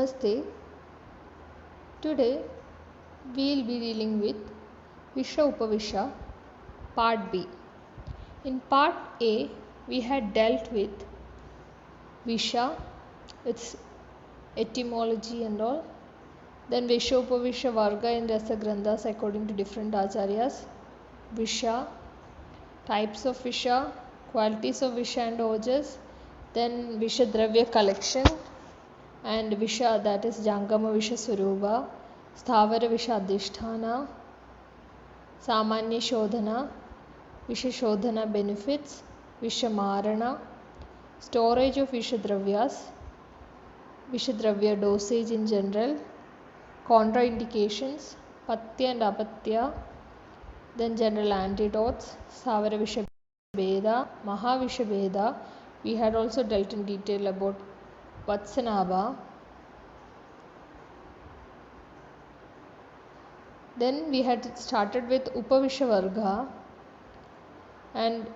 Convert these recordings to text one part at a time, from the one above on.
Namaste. Today we will be dealing with Visha Upavisha Part B. In Part A, we had dealt with Visha, its etymology and all. Then Visha Upavisha Varga and Rasa Granthas according to different acharyas. Visha, types of Visha, qualities of Visha and ojas. Then Visha Dravya collection and Visha, that is Jangama Visha Suruba, Sthavara Visha Adhisthana, Samanya Shodhana, Visha Shodhana benefits, Visha Marana, storage of Visha Dravyas, Visha Dravya dosage in general, contraindications, Patya and Apatya, then general antidotes, Savara Visha Bheda, Mahavisha Bheda. We had also dealt in detail about Vatsanabha. Then we had started with Upavisha Varga and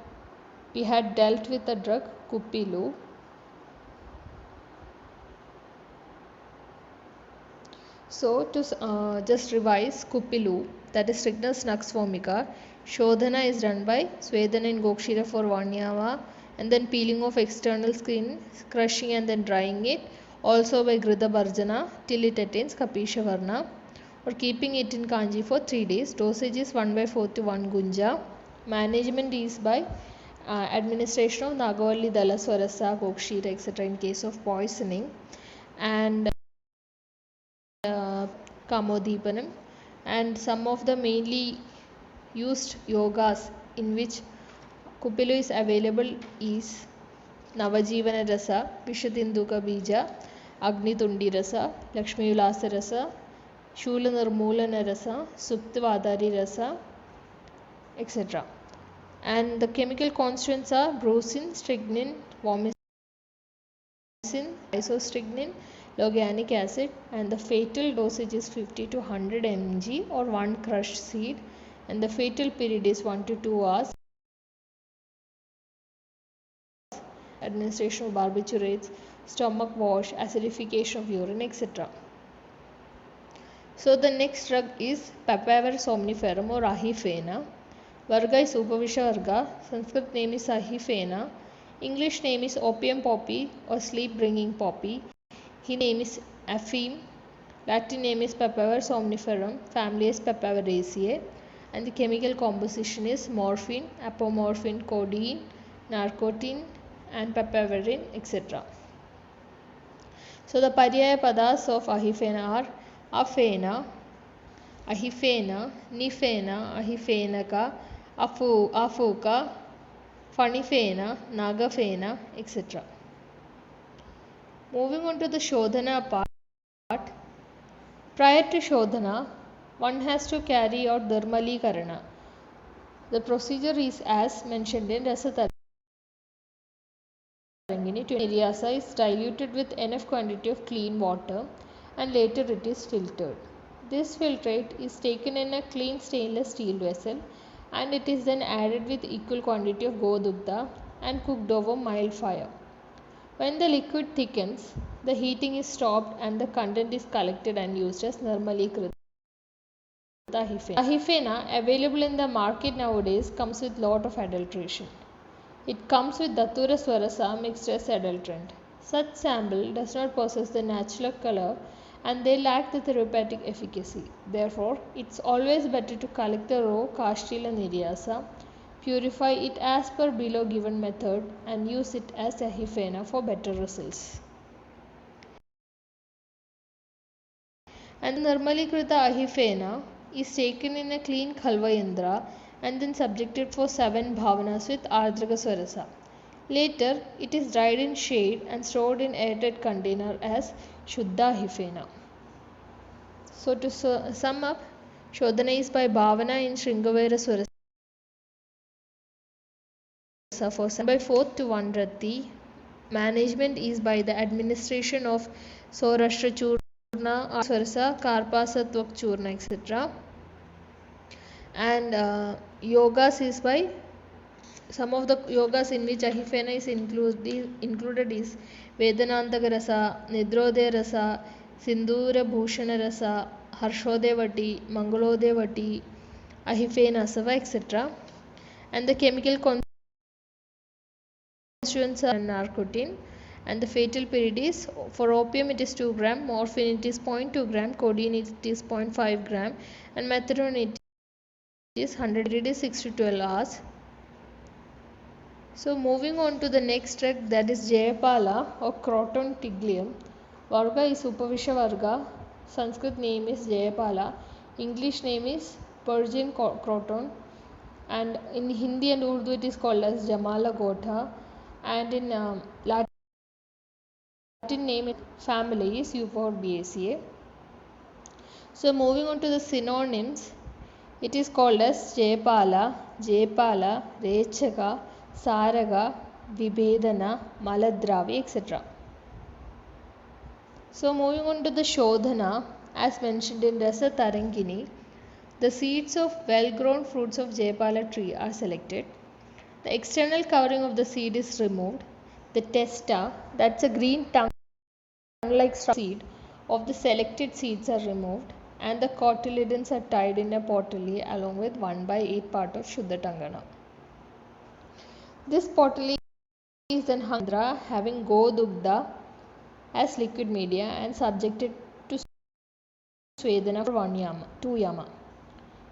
we had dealt with the drug Kupilu. So to just revise, Kupilu, that is Strychnus nux vomica, Shodhana is done by Swedana in Gokshira for 1 hour and then peeling of external skin, crushing and then drying it, also by Grida Bharjana till it attains Kapisha Varna, or keeping it in Kanji for 3 days. Dosage is 1/4 to 1 gunja. Management is by administration of Nagavalli Dala Swarasa, Gokshira, etc. in case of poisoning, and Kamodipanam. And some of the mainly used yogas in which Kupilu is available is Navajivana Rasa, Vishatinduka Bija, Agni Tundi Rasa, Lakshmi Ulasa Rasa, Shula Nirmulana Rasa, Suptavadari Rasa, etc. And the chemical constituents are brucin, strychnine, vomicin, isostrychnine, loganic acid, and the fatal dosage is 50 to 100 mg or 1 crushed seed, and the fatal period is 1 to 2 hours. Administration of barbiturates, stomach wash, acidification of urine, etc. So the next drug is Papaver somniferum or Ahifena. Varga is Upavisha Varga. Sanskrit name is Ahifena. English name is opium poppy or sleep bringing poppy. His name is Aphene. Latin name is Papaver somniferum. Family is Papaveraceae. And the chemical composition is morphine, apomorphine, codeine, narcotine, and papaverine, etc. So the Paryaya padas of Ahifena are Aphena, Ahifena, Nifena, Ahifenaka, Afuka, Fanifena, Nagafena, etc. Moving on to the Shodhana part. Prior to Shodhana, one has to carry out Dharmalikarana. The procedure is as mentioned in Rasa Tarangini. Niryasa is diluted with enough quantity of clean water and later it is filtered. This filtrate is taken in a clean stainless steel vessel and it is then added with equal quantity of Godugdha and cooked over mild fire. When the liquid thickens, the heating is stopped and the content is collected and used as Nirmalikrita Ahifena. Ahifena available in the market nowadays comes with lot of adulteration. It comes with Datura Swarasa mixed as adulterant. Such sample does not possess the natural color and they lack the therapeutic efficacy. Therefore, it's always better to collect the raw Kastila Niryasa, purify it as per below given method and use it as Ahifena for better results. And Nirmalikrita Ahifena is taken in a clean Khalva Yandra and then subjected for 7 bhavanas with Ardraga Swarasa. Later, it is dried in shade and stored in airtight container as Shuddha Ahifena. So to sum up, Shodhana is by bhavana in Shringavera Swarasa for 7/4 to 1 rati. Management is by the administration of Saurashtra Churna, Swarasa, Karpasatvak Churna, etc. And yogas is by some of the yogas in which Ahifena is included is Vedanantaka Rasa, Nidrodaya Rasa, Sindhura Bhushana Rasa, Harshodevati, Mangalodevati, Ahifenasava, etc. And the chemical constituents are narcotin. And the fatal period is, for opium it is 2 gram, morphine it is 0.2 gram, codeine it is 0.5 gram, and methadone it is 100. It is 6 to 12 hours. So moving on to the next drug, that is Jayapala or Croton tiglium. Varga is Upavisha Varga. Sanskrit name is Jayapala. English name is Persian Croton. And in Hindi and Urdu it is called as Jamala Gotha. And in Latin name family is Euphorbiaceae. So moving on to the synonyms, it is called as Jayapala, Jayapala, Rechaka, Saraga, Vibhedana, Maladravi, etc. So moving on to the Shodhana, as mentioned in Rasa Tarangini, the seeds of well-grown fruits of Jayapala tree are selected. The external covering of the seed is removed. The testa, that's a green tongue-like seed of the selected seeds are removed, and the cotyledons are tied in a pottery along with 1/8 part of Shuddha Tangana. This pottery is then hung having Godugdha as liquid media and subjected to Swedana for 2 yama.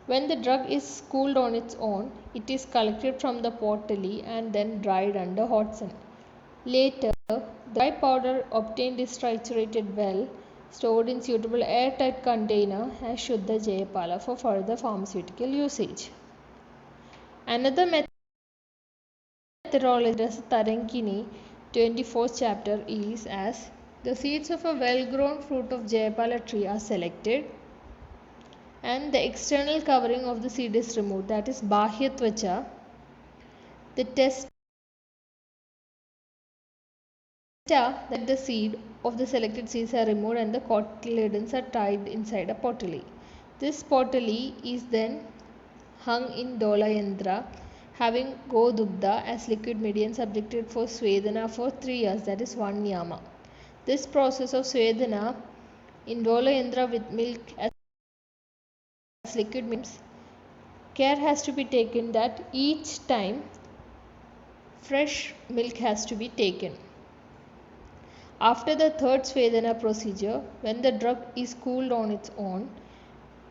When the drug is cooled on its own, it is collected from the pottery and then dried under hot sun. Later, the dry powder obtained is triturated well, stored in suitable airtight container as Shuddha Jayapala for further pharmaceutical usage. Another methodology of Tarankini 24th chapter is as the seeds of a well-grown fruit of Jayapala tree are selected and the external covering of the seed is removed, that is Bahyatvacha. The testa, that the seed of the selected seeds are removed and the cotyledons are tied inside a pottery. This pottery is then hung in Dolayandra having Godugdha as liquid medium subjected for Swedana for 3 years, that is 1 yama. This process of Swedana in Dolayandra with milk as liquid means care has to be taken that each time fresh milk has to be taken. After the third Swedana procedure, when the drug is cooled on its own,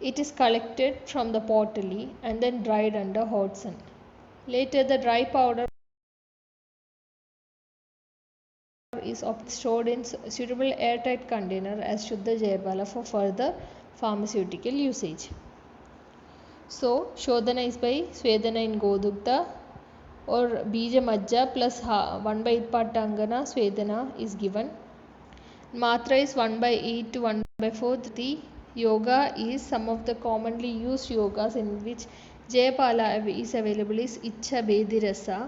it is collected from the pottery and then dried under hot sun. Later, the dry powder is stored in suitable airtight container as Shuddha Jayapala for further pharmaceutical usage. So, Shodhana is by Swedana in Godugdha or Bija Majja plus 1/8 part Tangana Swedana is given. Matra is 1/8 to 1/4. The yoga is some of the commonly used yogas in which Jayapala is available is Ichha Bedhi Rasa,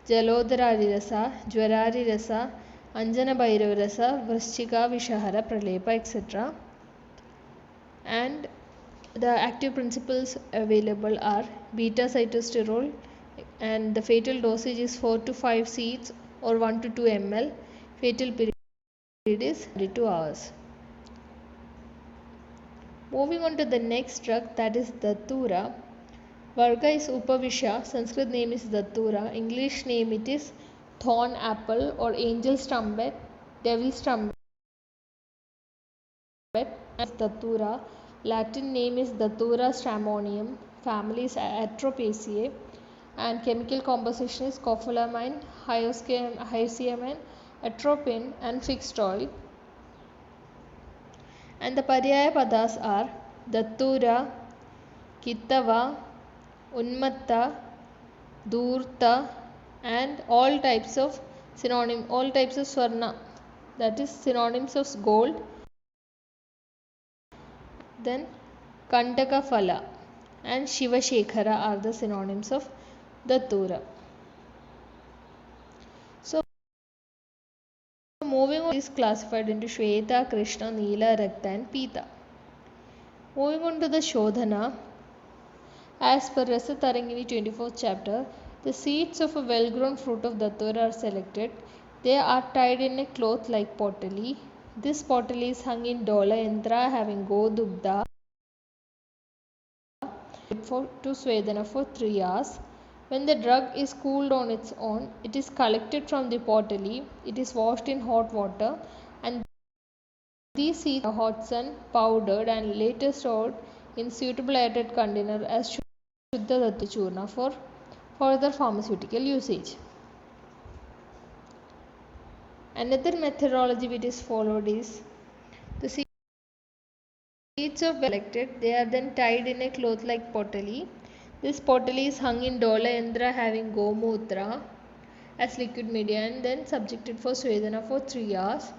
Jalodharari Rasa, Jwarari Rasa, Anjana Bhairava Rasa, Vrishchika Vishahara Pralepa, etc. And the active principles available are beta cytosterol, and the fatal dosage is 4 to 5 seeds or 1 to 2 ml. Fatal period is 32 hours. Moving on to the next drug, that is Datura. Varga is Upavisha, Sanskrit name is Datura, English name it is thorn apple or angel's trumpet, devil's trumpet, and Datura. Latin name is Datura stramonium, family is Atropaceae, and chemical composition is scopolamine, hyoscyamine, atropine, and fixed oil. And the Paryaya padas are Datura, Kittava, Unmatta, Dhurta, and all types of Swarna, that is synonyms of gold. Then Kantaka Phala and Shiva Shekhara are the synonyms of Datura. So moving on, is classified into Shweta, Krishna, Neela, Rakta and Pita. Moving on to the Shodhana, as per Rasa Tarangini 24th chapter, the seeds of a well-grown fruit of Datura are selected. They are tied in a cloth like pottery This bottle is hung in Dola Yantra having Godugdha to Svedana for 3 hours. When the drug is cooled on its own, it is collected from the pottery, it is washed in hot water, and these seeds are hot sun, powdered, and later stored in suitable airtight container as Shuddha Dhatu Churna for further pharmaceutical usage. Another methodology which is followed is the seeds of collected, they are then tied in a cloth like pottery. This pottery is hung in Dola Yandra having Gomutra as liquid media and then subjected for Svedana for 3 hours.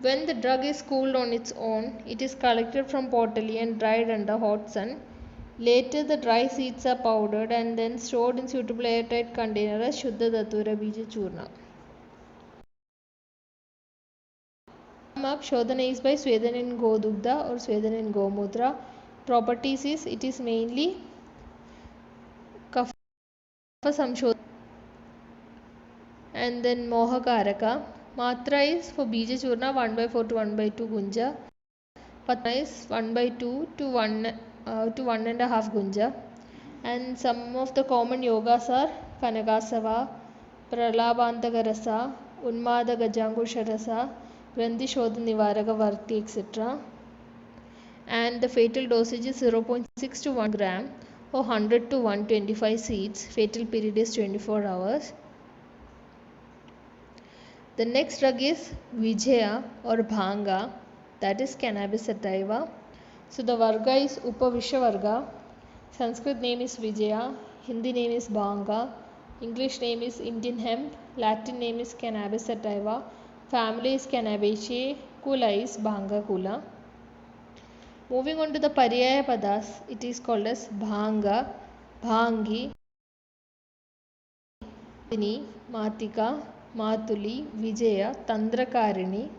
When the drug is cooled on its own, it is collected from pottery and dried under hot sun. Later, the dry seeds are powdered and then stored in suitable airtight container as Shuddha Dhatura Bija Churna. Shodhana is by Svedana in Godugdha or Svedana in Gomutra. Properties is it is mainly Kapha Samshodhana and then Mohakaraka. Matra is for Bija Churna 1/4 to 1/2 gunja. Patra is 1/2 to 1.5 gunja. And some of the common yogas are Kanakasava, Pralabantagarasa, Unmada Gajankusharasa, Grandhi Shodha Nivaraka Varti, etc. And the fatal dosage is 0.6 to 1 gram or 100 to 125 seeds. Fatal period is 24 hours. The next drug is Vijaya or Bhanga, that is cannabis sativa. So the Varga is Upavisha Varga. Sanskrit name is Vijaya, Hindi name is Bhanga, English name is Indian hemp, Latin name is cannabis sativa, family is Cannabaceae, Kula is Bhanga Kula. Moving on to the Paryaya Padas, it is called as Bhanga, Bhangi, Matika, Matuli, Vijaya, Tandrakarini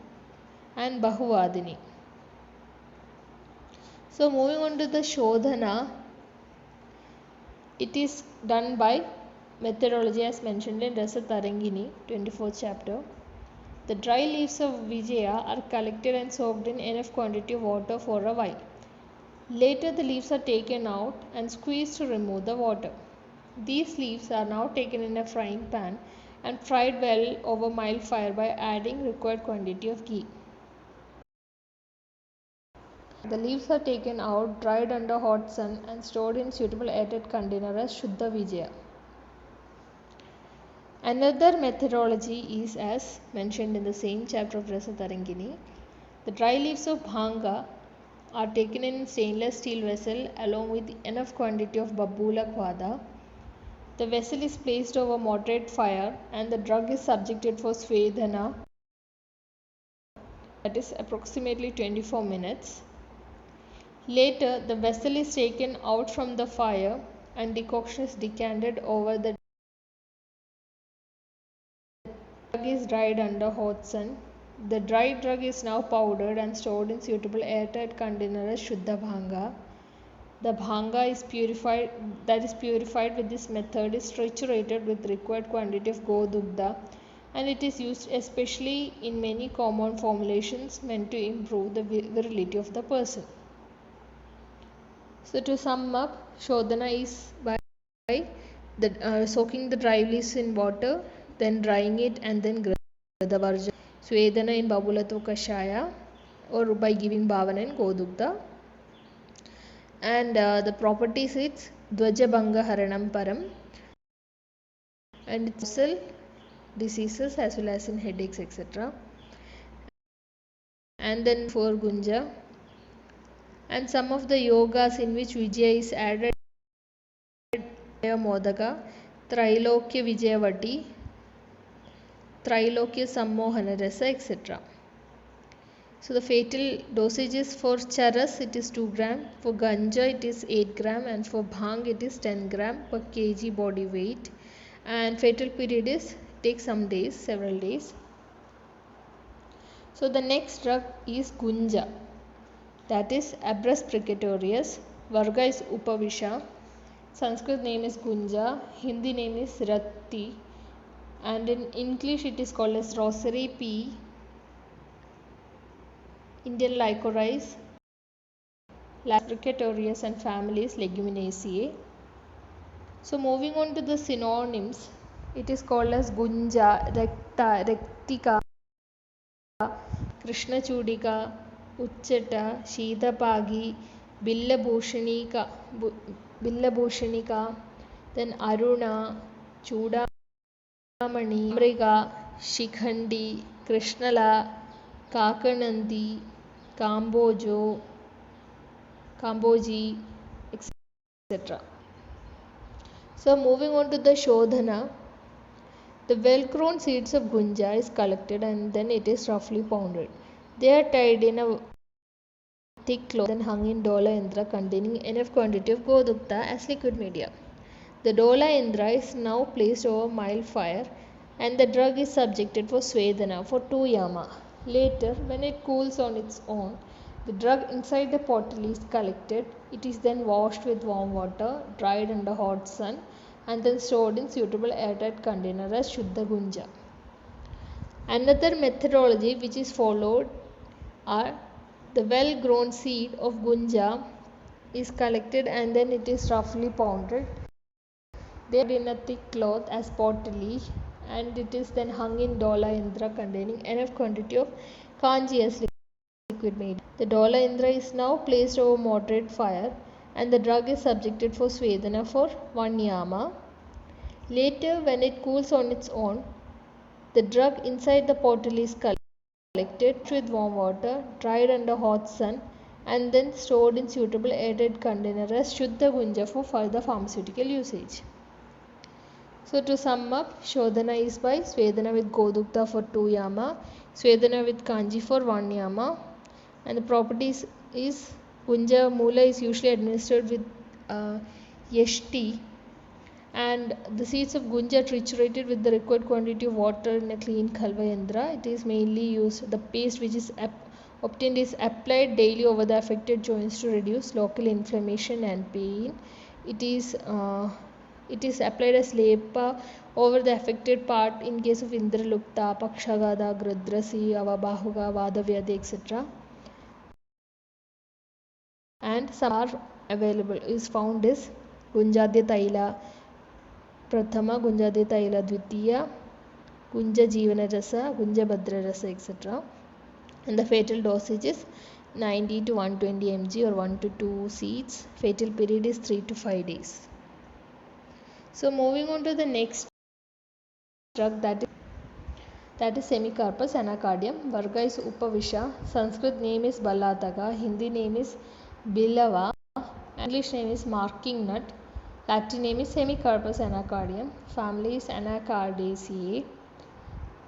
and Bahuvadini. So moving on to the Shodhana, it is done by methodology as mentioned in Rasa Tarangini, 24th chapter. The dry leaves of Vijaya are collected and soaked in enough quantity of water for a while. Later the leaves are taken out and squeezed to remove the water. These leaves are now taken in a frying pan and fried well over mild fire by adding required quantity of ghee. The leaves are taken out, dried under hot sun and stored in suitable airtight container as Shuddha Vijaya. Another methodology is as mentioned in the same chapter of Rasa Tarangini. The dry leaves of Bhanga are taken in stainless steel vessel along with enough quantity of Babula Kwada. The vessel is placed over moderate fire and the drug is subjected for Svedana, that is approximately 24 minutes. Later, the vessel is taken out from the fire and decoction is decanted over the drug is dried under hot sun. The dried drug is now powdered and stored in suitable airtight container as Shuddha Bhanga. The Bhanga is purified with this method is triturated with required quantity of Godugdha and it is used especially in many common formulations meant to improve the virility of the person. So to sum up, Shodhana is by soaking the dry leaves in water, then drying it and then Gradavarja. Svedana in Babulato Kashaya or by giving Bhavana in Godugdha. And the properties it's Dvajabhanga Haranam Param and it's diseases as well as in headaches, etc. And then for Gunja. And some of the yogas in which Vijaya is added Modaka, Trilokya Vijayavati, Trilokya Sammohana Rasa, etc. So the fatal dosages for Charas it is 2 gram, for Ganja it is 8 gram and for Bhang it is 10 gram per kg body weight and fatal period is takes some days, several days. So the next drug is Gunja, that is Abrus precatorius, Varga is Upavisha, Sanskrit name is Gunja, Hindi name is Ratti and in English it is called as Rosary P. Indian licorice, Labracatorius and families Leguminosae. So moving on to the synonyms, it is called as Gunja, Rectica, Krishnachudika, Uchchata, Shidapagi, Billabhushanika, then Aruna, Chudamani, Amriga, Shikhandi, Krishnala, Kakanandi, Kamboji, etc. So moving on to the Shodhana, the well-grown seeds of gunja is collected and then it is roughly pounded. They are tied in a thick cloth and hung in dola indra containing enough quantity of godukta as liquid media. The dola indra is now placed over mild fire and the drug is subjected for svedana for 2 yama. Later, when it cools on its own, the drug inside the bottle is collected. It is then washed with warm water, dried under hot sun, and then stored in suitable airtight container as Shuddha Gunja. Another methodology which is followed are the well-grown seed of Gunja is collected and then it is roughly pounded. They are in a thick cloth as pottery and it is then hung in dola indra containing enough quantity of kanji as liquid media. The dola indra is now placed over moderate fire and the drug is subjected for svedana for 1 yama. Later, when it cools on its own, the drug inside the bottle is collected with warm water, dried under hot sun, and then stored in suitable airtight container as Shuddha Gunja for further pharmaceutical usage. So to sum up, Shodhana is by Svedana with Godukta for 2 yama, Svedana with Kanji for 1 yama, and the properties is Gunja Mula is usually administered with Yeshti, and the seeds of gunja triturated with the required quantity of water in a clean khalva yandra. It is mainly used. The paste which is obtained is applied daily over the affected joints to reduce local inflammation and pain. It is applied as lepa over the affected part in case of indralupta, pakshagada, grudrasi, avabahuga, vadavyadi, etc. And some are available is found is gunjadya taila Prathama, Gunjadya Taila Dvitiya, Gunja Jeevana Rasa, Gunja Bhadra Rasa, etc. And the fatal dosage is 90 to 120 mg or 1 to 2 seeds. Fatal period is 3 to 5 days. So moving on to the next drug that is Semicarpus anacardium. Varga is Upavisha. Sanskrit name is Ballataka. Hindi name is Bilava. English name is marking nut. Latin name is Semicarpus anacardium. Family is Anacardaceae.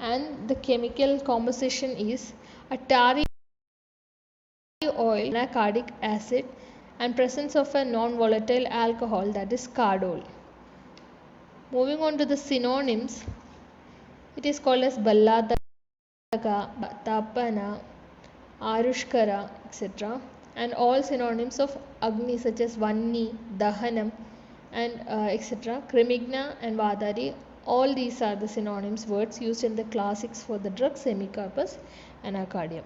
And the chemical composition is a tarry oil, anacardic acid, and presence of a non-volatile alcohol, that is cardol. Moving on to the synonyms, it is called as Ballataka, Tapana, Arushkara, etc. And all synonyms of Agni such as Vanni, Dahanam, and etc. Crimigna and Vadari, all these are the synonyms words used in the classics for the drug Semicarpus anacardium.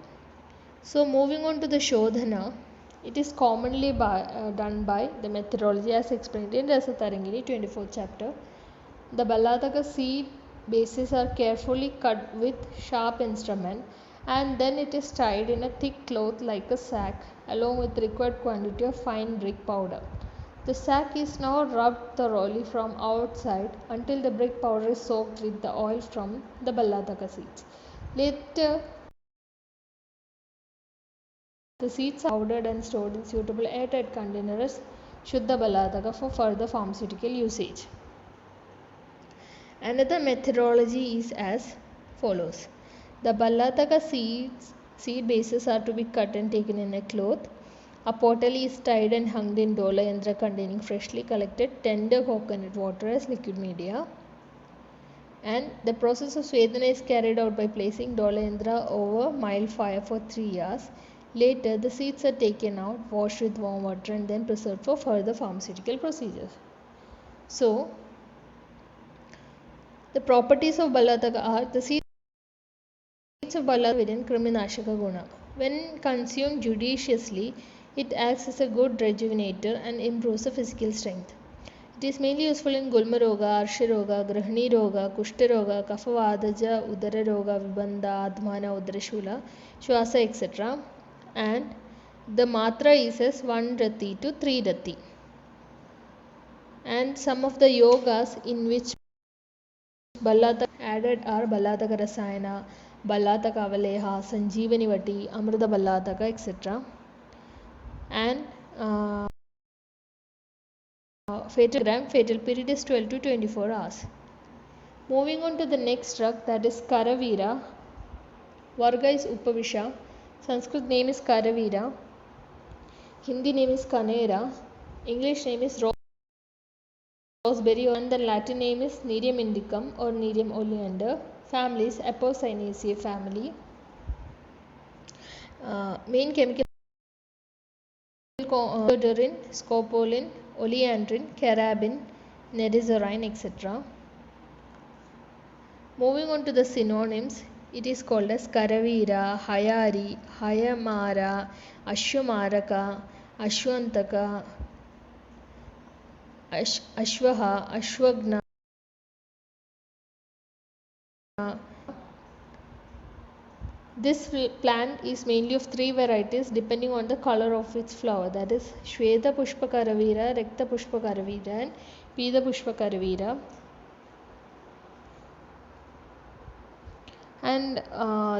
So moving on to the Shodhana, it is commonly done by the methodology as explained in Rasa Tarangini 24th chapter. The Ballataka seed bases are carefully cut with sharp instrument and then it is tied in a thick cloth like a sack along with required quantity of fine brick powder. The sack is now rubbed thoroughly from outside until the brick powder is soaked with the oil from the Ballataka seeds. Later, the seeds are powdered and stored in suitable airtight containers Shuddha Ballataka for further pharmaceutical usage. Another methodology is as follows. The Ballataka seed bases are to be cut and taken in a cloth. A pottery is tied and hung in dola yandra containing freshly collected tender coconut water as liquid media. And the process of svedana is carried out by placing dola yandra over mild fire for 3 hours. Later, the seeds are taken out, washed with warm water and then preserved for further pharmaceutical procedures. So, the properties of Ballataka are the seeds of Ballataka within Kriminashaka Guna. When consumed judiciously, it acts as a good rejuvenator and improves the physical strength. It is mainly useful in Gulma Roga, Arsha Roga, Grahani Roga, Kushta Roga, Kaphavadaja, Udara Roga, Vibanda, Admana, Udarashula, Shwasa, etc. And the matra is as 1 rati to 3 rati. And some of the yogas in which Ballataka added are Ballataka Rasayana, Ballataka Avaleha, Sanjeevani Vati, Amrita Ballataka, etc. And fatal period is 12 to 24 hours. Moving on to the next drug, that is Karavira. Varga is Upavisha. Sanskrit name is Karavira. Hindi name is Kanera. English name is Roseberry, and the Latin name is Nerium indicum or Nerium oleander. Family is Apocynaceae family. Main chemical Phytodorin, scopolamine, oleandrin, carabin, nedazarine, etc. Moving on to the synonyms, it is called as Karavira, Hayari, Hayamara, Ashwamaraka, Ashwantaka, Ashwaha, Ashwagna. This plant is mainly of 3 varieties depending on the color of its flower, that is Shweta Pushpa Karavira, Rekta Pushpa Karavira and Pida Pushpa Karavira. And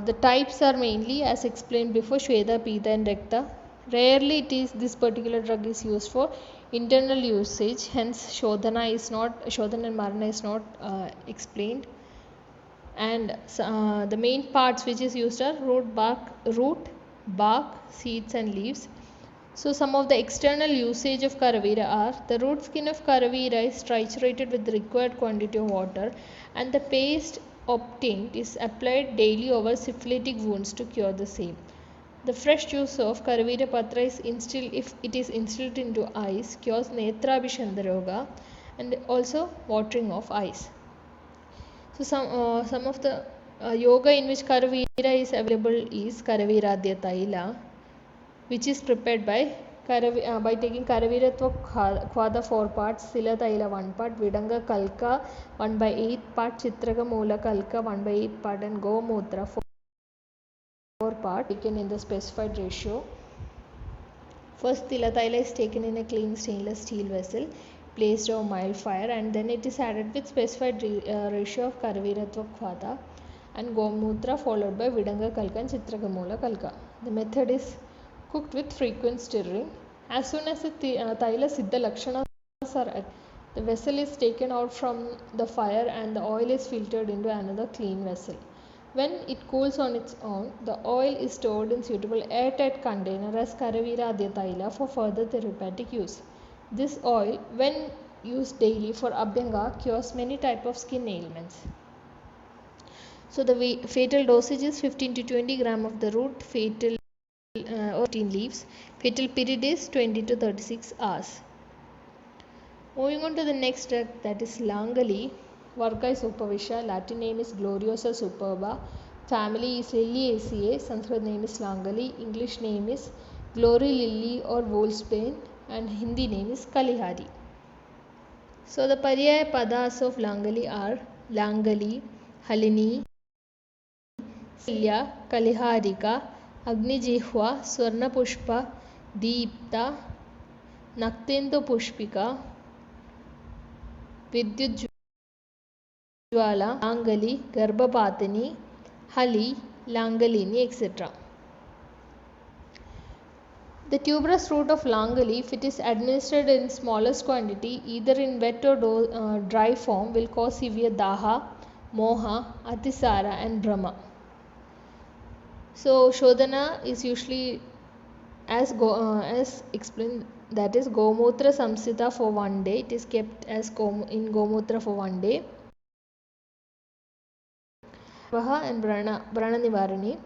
the types are mainly as explained before Shweta, Pita and Rekta. Rarely this particular drug is used for internal usage, hence Shodhana and Marana is not explained. And the main parts which is used are root, bark, seeds and leaves. So some of the external usage of Karavira are: the root skin of Karavira is triturated with the required quantity of water, and the paste obtained is applied daily over syphilitic wounds to cure the same. The fresh juice of Karavira Patra is instilled, if it is instilled into eyes, cures Netrabhishandaroga and also watering of eyes. So some of the yoga in which Karavira is available is Karaviradya Taila, which is prepared by taking Karaviratva Khwada 4 parts, Sila Taila 1 part, Vidanga Kalka 1 by 8 part, Chitraka Moola Kalka 1 by 8 part and Gomutra 4 part taken in the specified ratio. First, Tila Taila is taken in a clean stainless steel vessel placed over mild fire, and then it is added with specified ratio of Karaviratva Khwada and Gomutra, followed by Vidanga Kalka and Chitragamola Kalka. The method is cooked with frequent stirring. As soon as the Taila Siddha Lakshanas are at, the vessel is taken out from the fire and the oil is filtered into another clean vessel. When it cools on its own, the oil is stored in suitable airtight container as Karaviradya Taila for further therapeutic use. This oil, when used daily for Abhyanga, cures many types of skin ailments. So the fatal dosage is 15 to 20 gram of the root, fatal or 15 leaves. Fatal period is 20 to 36 hours. Moving on to the next drug, that is Langali. Varga is Upavisha, Latin name is Gloriosa superba, family is Liliaceae, Sanskrit name is Langali, English name is Glory Lily or Wolfsbane and Hindi name is Kalihari. So the Paryaya Padas of Langali are Langali, Halini, Silya, Kaliharika, Agnijihva, Swarna Pushpa, Deepta, Naktendu Pushpika, Vidyut Jwala, Langali, Garbhapatini, Hali, Langalini, etc. The tuberous root of Langali, if it is administered in smallest quantity, either in wet or dry form, will cause severe Daha, Moha, Atisara and Brahma. So Shodhana is usually as explained, that is Gomutra Samsita for 1 day. It is kept as in Gomutra for 1 day. Vaha and Brana Nivarani.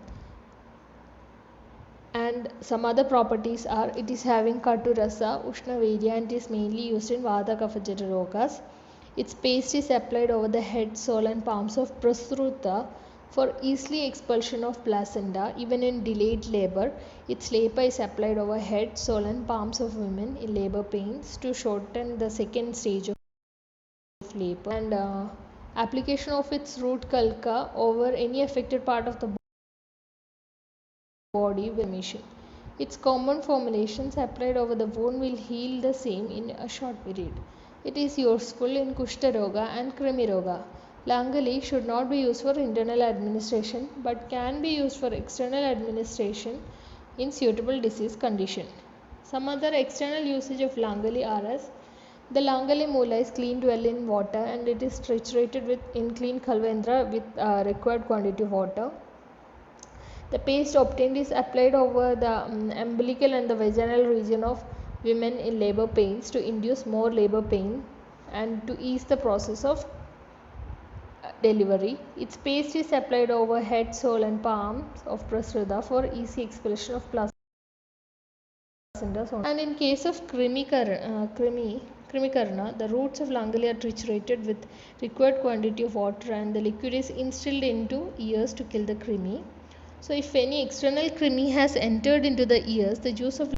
And some other properties are: it is having Katu Rasa, Ushna Virya, and it is mainly used in Vata Kapha Jata Rogas. Its paste is applied over the head, sole and palms of Prasruta For easily expulsion of placenta, even in delayed labor, its LAPA is applied over head, sole and palms of women in labor pains to shorten the second stage of labor. And application of its root culca over any affected part of the body with inflammation. Its common formulations applied over the wound will heal the same in a short period. It is useful in Kushta Roga and Krimi Roga. Langali should not be used for internal administration but can be used for external administration in suitable disease condition. Some other external usage of Langali are as the Langali Moola is cleaned well in water and it is triturated in clean Kalvendra with required quantity of water. The paste obtained is applied over the umbilical and the vaginal region of women in labor pains to induce more labor pain and to ease the process of delivery. Its paste is applied over head, sole and palms of Prasrudha for easy expulsion of placenta. And in case of Krimikarna, the roots of Langali are triturated with required quantity of water and the liquid is instilled into ears to kill the krimi. So if any external krimi has entered into the ears, the juice of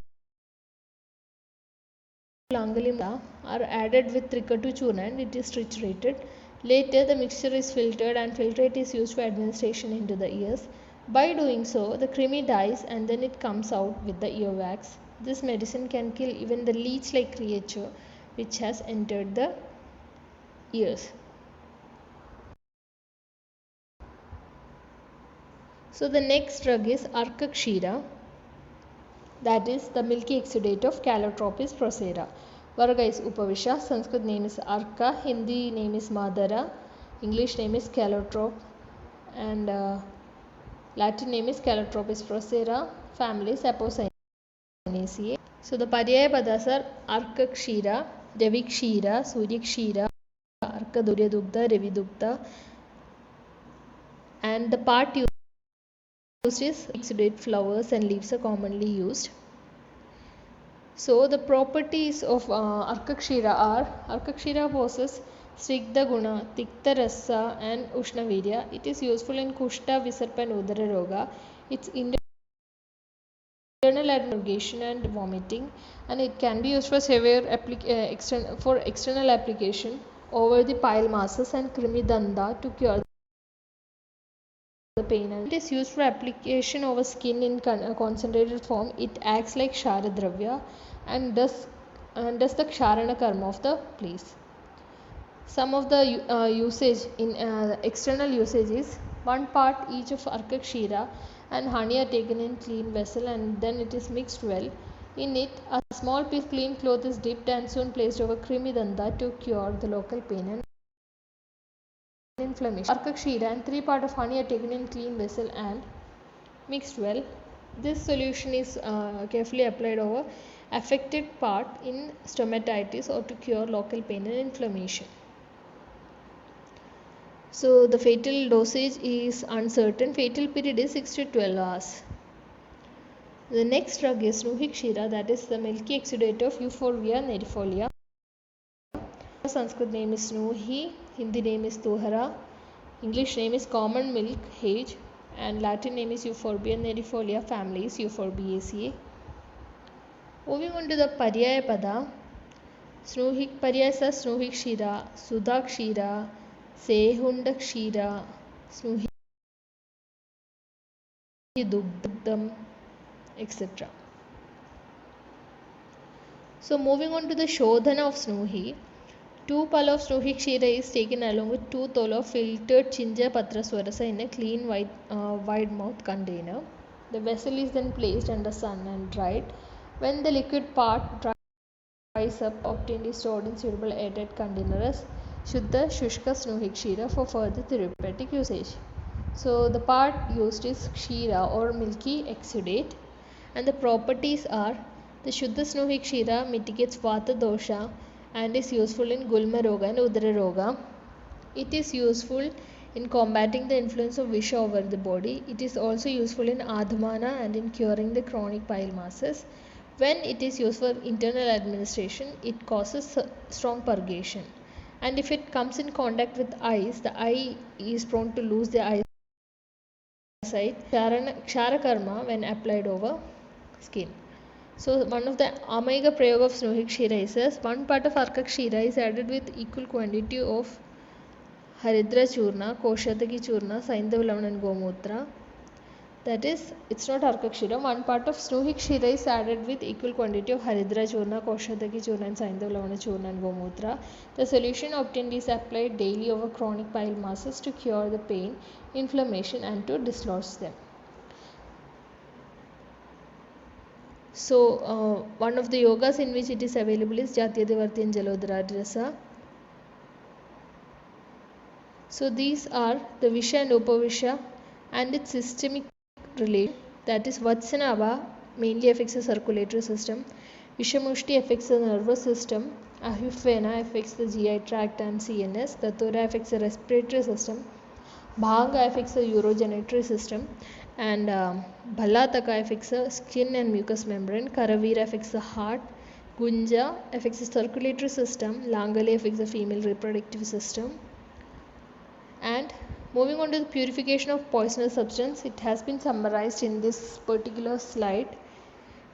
Langali are added with Trikatu churna and it is triturated. Later the mixture is filtered and filtrate is used for administration into the ears. By doing so, the krimi dies and then it comes out with the earwax. This medicine can kill even the leech-like creature which has entered the ears. So the next drug is Arkakshira, that is the milky exudate of Calotropis procera. Varga is Upavisha, Sanskrit name is Arka, Hindi name is Madara, English name is Calotrop and Latin name is Calotropis procera, family is Apocynaceae. So the Paryaya padas are Arkakshira, Ravikshira, Suryakshira, Arkaduryadugdha, Ravidugdha, and the part used is exudate. Flowers and leaves are commonly used. So the properties of Arkakshira are Arkakshira possesses Snigdha Guna, Tikta Rasa and Ushnavirya. It is useful in Kushta, Visarpa and Udara Roga. Its internal administration and vomiting, and it can be used for severe external application over the pile masses and krimi danda to cure the pain. And it is used for application over skin in concentrated form. It acts like Sharadravya and does the Ksharana karma of the place. Some of the usage in external usage is 1 part each of Arkakshira and honey are taken in clean vessel and then it is mixed well. In it, a small piece clean cloth is dipped and soon placed over krimi danda to cure the local pain and inflammation. Arkakshira and 3 part of honey are taken in clean vessel and mixed well. This solution is carefully applied over affected part in stomatitis or to cure local pain and inflammation. So the fatal dosage is uncertain. Fatal period is 6 to 12 hours. The next drug is Snuhikshira, that is the milky exudate of Euphorbia nerifolia. Sanskrit name is Snuhi, Hindi name is Tuhara, English name is common milk hage and Latin name is Euphorbia nerifolia, family is Euphorbiaceae. Moving on to the Paryaya pada, Paryayas are Snuhikshira, Sudhakshira, Sehundakshira, Snuhidugdam, etc. So moving on to the Shodhana of Snuhi, 2 pal of Snuhikshira is taken along with 2 tol of filtered Chinja Patra Swarasa in a clean wide mouth container. The vessel is then placed under sun and dried. When the liquid part dries up, obtained is stored in suitable airtight containers Shuddha Shushka Snuhikshira for further therapeutic usage. So the part used is Kshira or milky exudate and the properties are the Shuddha Snuhikshira mitigates Vata dosha and is useful in Gulma Roga and Udara Roga. It is useful in combating the influence of Visha over the body. It is also useful in Adhamana and in curing the chronic bile masses. When it is used for internal administration, it causes strong purgation. And if it comes in contact with eyes, the eye is prone to lose the eyes Ksharakharma when applied over skin. So one of the Amega Prayog of Snohik Shira is as 1 part of Arkak Shira is added with equal quantity of Haridra Churna, Koshataki Churna, Saindavalam and Gomutra. That is, it's not Arkak Shira. 1 part of Snohik Shira is added with equal quantity of Haridra Churna, Koshataki Churna and Saindavalam Churna and Gomutra. The solution obtained is applied daily over chronic bile masses to cure the pain, inflammation and to dislodge them. So, one of the yogas in which it is available is Jatyadevarti and Jalodhara. So, these are the Visha and Upavisha and its systemic relation. That is, Vatsanava mainly affects the circulatory system, Vishamushti affects the nervous system, Ahufena affects the GI tract and CNS, Datura affects the respiratory system, Bhanga affects the urogenitory system, and Bhalataka affects the skin and mucous membrane, Karavira affects the heart, Gunja affects the circulatory system, Langali affects the female reproductive system. And moving on to the purification of poisonous substance, it has been summarized in this particular slide.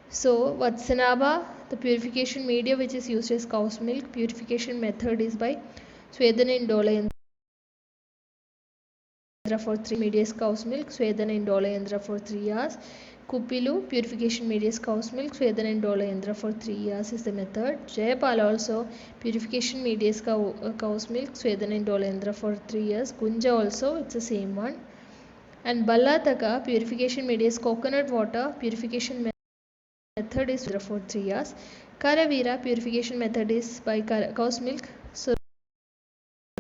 So, Vatsanaba, the purification media which is used as cow's milk, purification method is by Swedana Indole for 3 media is cow's milk, Swedana Indole for 3 hours. Kupilu, purification media is cow's milk, Swedana Indole for 3 hours is the method. Jayapal also, purification media is cow's milk, Swedana Indole for 3 years. Gunja also, it's the same one. And Ballataka, purification media is coconut water, purification method is for 3 years. Karavira, purification method is by cow's milk, so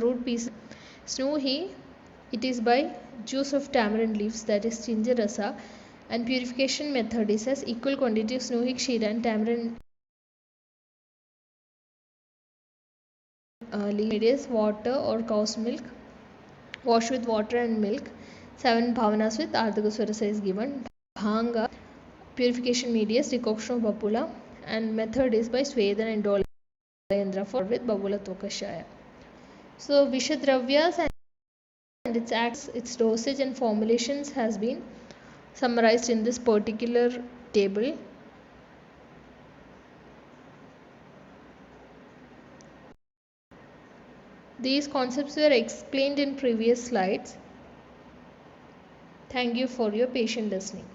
root piece. Snuhi, it is by juice of tamarind leaves, that is Chinjarasa, and purification method is as equal quantity of Snuhik Shira and tamarind leaves, water or cow's milk, wash with water and milk. 7 bhavanas with Ardhagusvarasa is given. Bhanga, purification media is decoction of Babula, and method is by Swedana and Dolayendra for with Babula Tokashaya. So Vishadravyas and its acts, its dosage and formulations has been summarized in this particular table. These concepts were explained in previous slides. Thank you for your patient listening.